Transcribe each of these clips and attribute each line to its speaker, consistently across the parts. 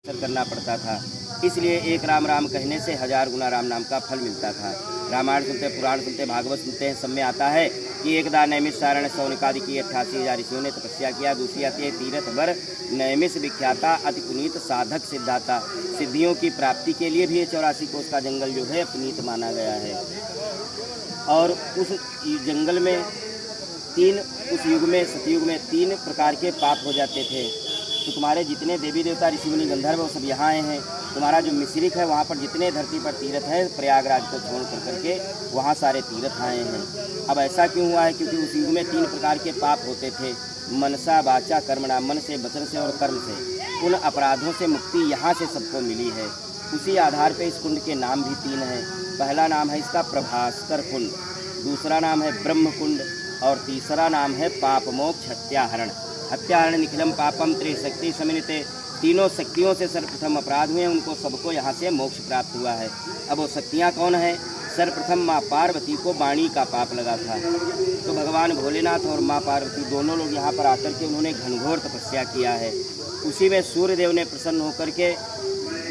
Speaker 1: करना पड़ता था। इसलिए एक राम राम कहने से 1000 गुना राम नाम का फल मिलता था। रामायण सुनते, पुराण सुनते, भागवत सुनते हैं, सब में आता है कि एकदा नैमिषारण्य सौनकादि की 88,000 ऋषियों ने तपस्या किया। दूसरी आती है तीरथ बर नैमिष विख्याता अति पुनीत साधक सिद्धाता। सिद्धियों की प्राप्ति के लिए भी ये 84 कोस का जंगल जो है पुनीत माना गया है। और उस जंगल में उस युग में सतयुग में 3 प्रकार के पाप हो जाते थे। तो तुम्हारे जितने देवी देवता ऋषि मुनि गंधर्व वो सब यहाँ आए हैं। तुम्हारा जो मिश्रिक है वहाँ पर जितने धरती पर तीर्थ है प्रयागराज को छोड़ करके वहाँ सारे तीर्थ आए हैं। अब ऐसा क्यों हुआ है? क्योंकि उस युग में 3 प्रकार के पाप होते थे। मनसा वाचा कर्मणा, मन से, वचन से और कर्म से। उन अपराधों से मुक्ति यहाँ से सबको मिली है। उसी आधार पर इस कुंड के नाम भी 3 हैं। पहला नाम है इसका प्रभास्कर कुंड, दूसरा नाम है ब्रह्म कुंड और तीसरा नाम है पाप मोक्ष हत्याहरण। हत्याहरण निखिलम पापम त्रिशक्ति समिलिते। तीनों शक्तियों से सर्वप्रथम अपराध हुए, उनको सबको यहाँ से मोक्ष प्राप्त हुआ है। अब वो शक्तियाँ कौन है? सर्वप्रथम माँ पार्वती को वाणी का पाप लगा था। तो भगवान भोलेनाथ और माँ पार्वती दोनों लोग यहाँ पर आकर के उन्होंने घनघोर तपस्या किया है। उसी में सूर्यदेव ने प्रसन्न होकर के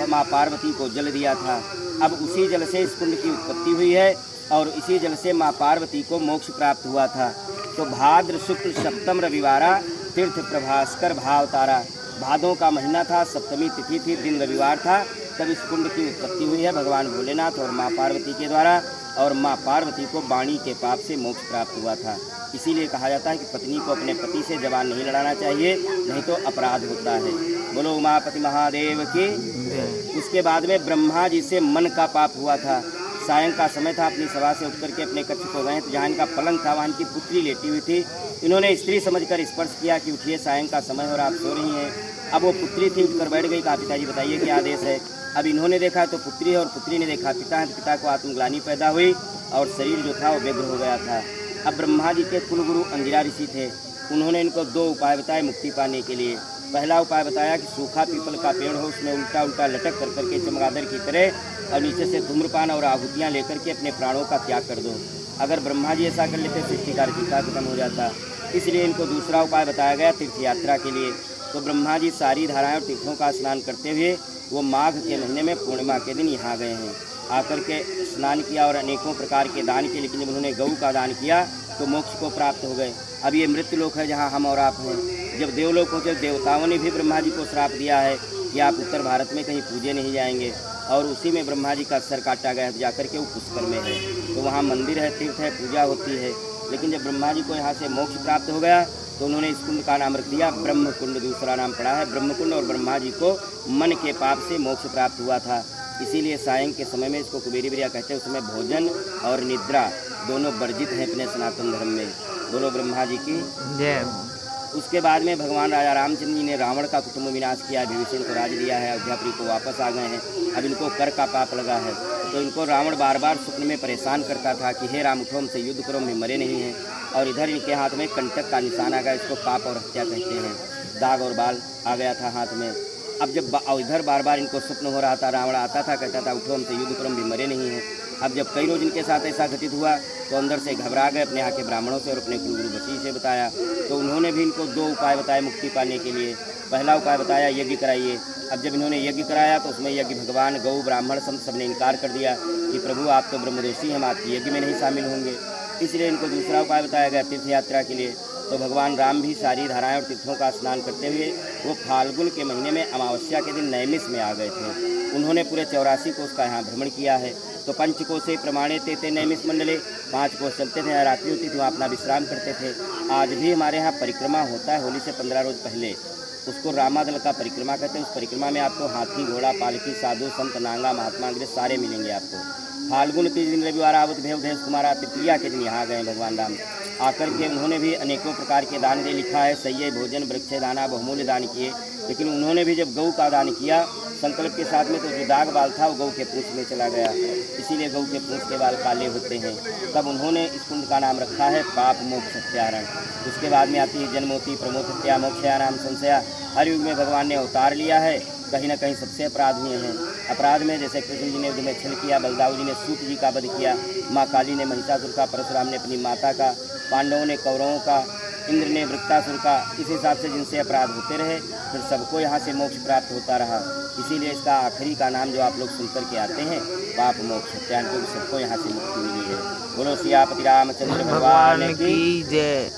Speaker 1: माँ पार्वती को जल दिया था। अब उसी जल से इस कुंड की उत्पत्ति हुई है और इसी जल से माँ पार्वती को मोक्ष प्राप्त हुआ था। तो भाद्र शुक्ल सप्तम रविवारा तीर्थ प्रभास्कर भाव तारा। भादों का महीना था, सप्तमी तिथि थी, दिन रविवार था, तब इस कुंड की उत्पत्ति हुई है भगवान भोलेनाथ और माँ पार्वती के द्वारा। और माँ पार्वती को वाणी के पाप से मोक्ष प्राप्त हुआ था। इसीलिए कहा जाता है कि पत्नी को अपने पति से जबान नहीं लड़ाना चाहिए, नहीं तो अपराध होता है। बोलो उमापति महादेव की। उसके बाद में ब्रह्मा जी से मन का पाप हुआ था। सायं का समय था, अपनी सभा से उठ करके अपने कक्ष को गए तो जहाँ इनका पलंग था वहाँ इनकी पुत्री लेटी हुई थी। इन्होंने स्त्री समझकर स्पर्श किया कि उठिए, सायं का समय और आप सो रही हैं। अब वो पुत्री थी, उठकर बैठ गई। कहा पिताजी बताइए क्या आदेश है? अब इन्होंने देखा तो पुत्री है और पुत्री ने देखा पिता है, तो पिता को आत्मग्लानि पैदा हुई और शरीर जो था वो व्यग्र हो गया था। अब ब्रह्मा जी के कुलगुरु अंगिरा ऋषि थे, उन्होंने इनको 2 उपाय बताए मुक्ति पाने के लिए। पहला उपाय बताया कि सूखा पीपल का पेड़ हो, उसमें उल्टा उल्टा लटक कर करके चमगादड़ की तरह और नीचे से धूम्रपान और आहुतियाँ लेकर के अपने प्राणों का त्याग कर दो। अगर ब्रह्मा जी ऐसा कर लेते सृष्टि का रचयिता खत्म हो जाता। इसलिए इनको दूसरा उपाय बताया गया तीर्थ यात्रा के लिए। तो ब्रह्मा जी सारी धाराएं और तीर्थों का स्नान करते हुए वो माघ के महीने में पूर्णिमा के दिन यहाँ गए हैं। आकर के स्नान किया और अनेकों प्रकार के दान किए, लेकिन जब उन्होंने गऊ का दान किया तो मोक्ष को प्राप्त हो गए। अब ये मृत्यु लोक है जहाँ हम और आप हैं। जब देवलोक पहुँचे, देवताओं ने भी ब्रह्मा जी को श्राप दिया है कि आप उत्तर भारत में कहीं पूजे नहीं जाएंगे। और उसी में ब्रह्मा जी का सर काटा गया, जाकर के वो पुष्कर में है। तो वहाँ मंदिर है, तीर्थ है, पूजा होती है। लेकिन जब ब्रह्मा जी को यहाँ से मोक्ष प्राप्त हो गया तो उन्होंने इस कुंड का नाम रख दिया ब्रह्म कुंड। दूसरा नाम पड़ा है ब्रह्म कुंड। और ब्रह्मा जी को मन के पाप से मोक्ष प्राप्त हुआ था। इसीलिए सायं के समय में इसको कुबेरी बिरिया कहते हैं। उसमें भोजन और निद्रा दोनों वर्जित हैं अपने सनातन धर्म में। बोलो ब्रह्मा जी की जय। उसके बाद में भगवान राजा रामचंद्र जी ने रावण का कुटुंब विनाश किया, विभीषण को राज दिया है, अयोध्यापुरी को वापस आ गए हैं। अब इनको कर का पाप लगा है। तो इनको रावण बार बार स्वप्न में परेशान करता था कि हे राम उठो, हमसे युद्ध करो, हम मरे नहीं हैं। और इधर इनके हाथ में कंटक का निशान आ गया, इसको पाप और हत्या कहते हैं। दाग और बाल आ गया था हाथ में। अब जब इधर बार बार इनको स्वप्न हो रहा था, रावण आता था कहता था उठो, हमसे युद्ध करो, हम भी मरे नहीं हैं। अब जब कई रोज इनके साथ ऐसा घटित हुआ तो अंदर से घबरा गए, अपने यहाँ के ब्राह्मणों से और अपने कुलगुरु वशिष्ठ से बताया। तो उन्होंने भी इनको 2 उपाय बताए मुक्ति पाने के लिए। पहला उपाय बताया यज्ञ कराइए। अब जब इन्होंने यज्ञ कराया तो उसमें यज्ञ भगवान, गौ, ब्राह्मण सबने इनकार कर दिया कि प्रभु आप तो ब्रह्मदोषी, हम आपके यज्ञ में नहीं शामिल होंगे। इसलिए इनको दूसरा उपाय बताया गया तीर्थ यात्रा के लिए। तो भगवान राम भी सारी धाराएं और तीर्थों का स्नान करते हुए वो फाल्गुन के महीने में अमावस्या के दिन नैमिष में आ गए थे। उन्होंने पूरे 84 कोस का यहाँ भ्रमण किया है। तो 5 कोसे प्रमाणे थे नैमिष मंडले, 5 कोस चलते थे, रात्रि होती थी, वहाँ अपना विश्राम करते थे। आज भी हमारे यहाँ परिक्रमा होता है होली से 15 रोज पहले, उसको रामादल का परिक्रमा कहते हैं। उस परिक्रमा में आपको हाथी, घोड़ा, पालकी, साधु, संत, नांगा, महात्मा वगैरह सारे मिलेंगे आपको। फाल्गुन 30 दिन रविवार आवत भेव देश कुमारा तृतीया के दिन यहाँ गए भगवान राम। आकर के उन्होंने भी अनेकों प्रकार के दान दे, लिखा है सैये भोजन वृक्ष दाना बहुमूल्य दान किए। लेकिन उन्होंने भी जब गऊ का दान किया संकल्प के साथ में, तो जो दाग बाल था वो गऊ के पूंछ में चला गया। इसीलिए गऊ के पूंछ के बाल काले होते हैं। तब उन्होंने इस कुंड का नाम रखा है पाप मोक्ष हत्याहरण। उसके बाद में आती है जन्मोति प्रमोद हत्या मोक्षया नाम संशया। हर युग में भगवान ने अवतार लिया है, कहीं ना कहीं सबसे अपराध हुए हैं। अपराध में जैसे कृष्ण जी ने युद्ध में छल किया, बलदाऊ जी ने सूत जी का वध किया, माँ काली ने महिषासुर का, परशुराम ने अपनी माता का, पांडवों ने कौरवों का, इंद्र ने वृत्तासुर का। इस हिसाब से जिनसे अपराध होते रहे फिर सबको यहाँ से मोक्ष प्राप्त होता रहा। इसीलिए इसका आखिरी का नाम जो आप लोग सुन कर के आते हैं पाप मोक्ष सत्यान, क्योंकि सबको यहाँ से मुक्ति मिली है। बोलो सियापति रामचंद्र भगवान
Speaker 2: भगवान
Speaker 1: की
Speaker 2: की जय।